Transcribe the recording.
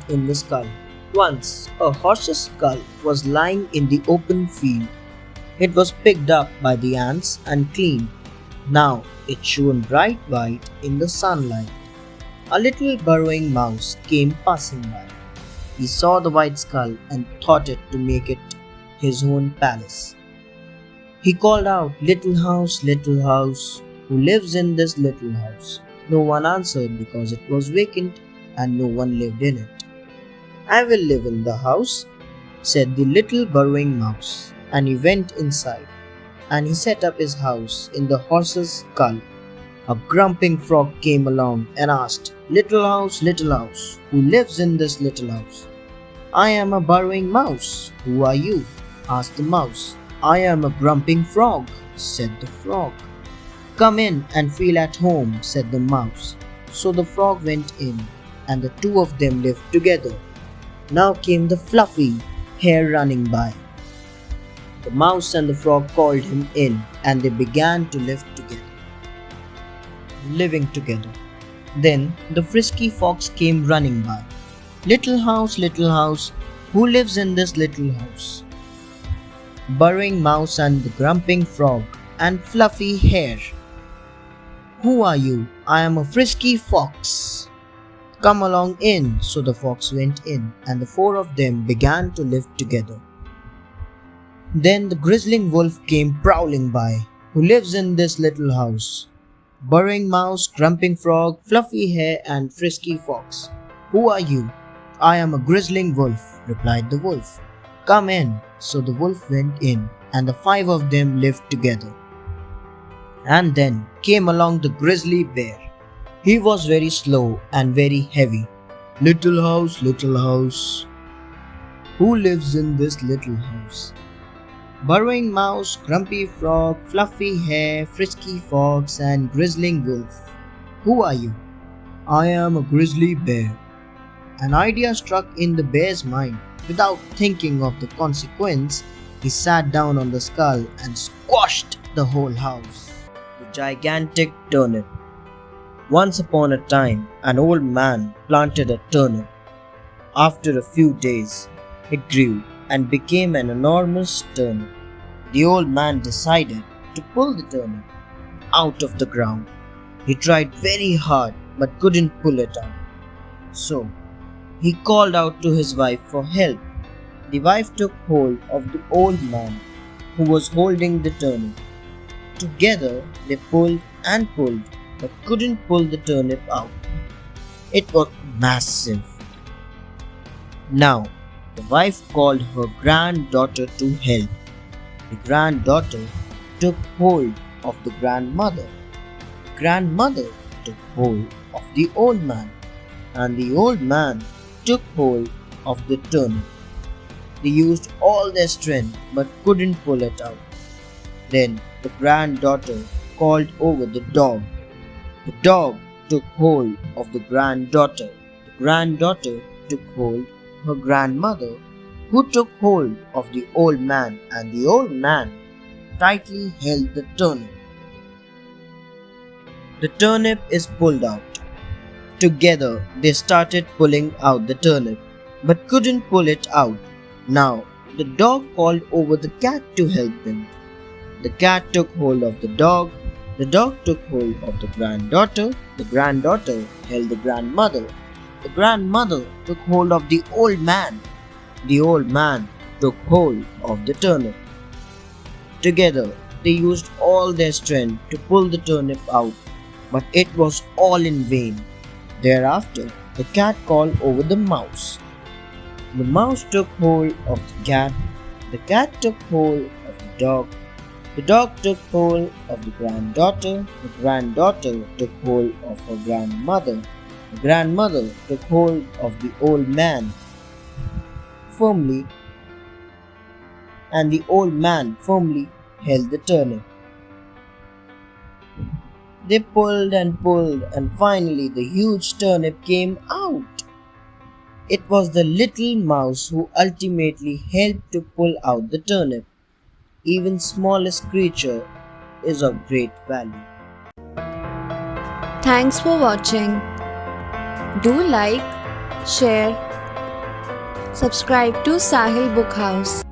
in the skull. Once, a horse's skull was lying in the open field. It was picked up by the ants and cleaned. Now it shone bright white in the sunlight. A little burrowing mouse came passing by. He saw the white skull and thought it to make it his own palace. He called out, little house, who lives in this little house? No one answered because it was vacant and no one lived in it. I will live in the house, said the little burrowing mouse, and he went inside, and he set up his house in the horse's skull. A grumping frog came along and asked, little house, who lives in this little house? I am a burrowing mouse. Who are you? Asked the mouse. I am a grumping frog, said the frog. Come in and feel at home, said the mouse. So the frog went in, and the two of them lived together. Now came the fluffy hare running by. The mouse and the frog called him in, and they began to live together. Living together. Then the frisky fox came running by. Little house, who lives in this little house? Burrowing mouse and the grumping frog and fluffy hare. Who are you? I am a frisky fox. Come along in. So the fox went in, and the four of them began to live together. Then the grizzling wolf came prowling by. Who lives in this little house? Burrowing mouse, grumping frog, fluffy hare, and frisky fox. Who are you? I am a grizzling wolf, replied the wolf. Come in. So the wolf went in, and the five of them lived together. And then came along the grizzly bear. He was very slow and very heavy. Little house, who lives in this little house? Burrowing mouse, grumpy frog, fluffy hare, frisky fox, and grizzling wolf. Who are you? I am a grizzly bear. An idea struck in the bear's mind. Without thinking of the consequence, he sat down on the skull and squashed the whole house. The gigantic turnip. Once upon a time, an old man planted a turnip. After a few days, it grew and became an enormous turnip. The old man decided to pull the turnip out of the ground. He tried very hard but couldn't pull it out. So, he called out to his wife for help. The wife took hold of the old man who was holding the turnip. Together they pulled and pulled but couldn't pull the turnip out. It was massive. Now, the wife called her granddaughter to help. The granddaughter took hold of the grandmother. The grandmother took hold of the old man, and the old man took hold of the turnip. They used all their strength but couldn't pull it out. Then the granddaughter called over the dog. The dog took hold of the granddaughter. The granddaughter took hold of her grandmother, who took hold of the old man, and the old man tightly held the turnip. The turnip is pulled out. Together they started pulling out the turnip, but couldn't pull it out. Now the dog called over the cat to help them. The cat took hold of the dog took hold of the granddaughter held the grandmother took hold of the old man took hold of the turnip. Together they used all their strength to pull the turnip out, but it was all in vain. Thereafter the cat called over the mouse. The mouse took hold of the cat took hold of the dog took hold of the granddaughter took hold of her the grandmother took hold of the old man firmly, and the old man firmly held the turnip. They pulled and pulled, and finally the huge turnip came out. It was the little mouse who ultimately helped to pull out the turnip. Even smallest creature is of great value. Thanks for watching. Do like, share, Subscribe to Sahil Book House.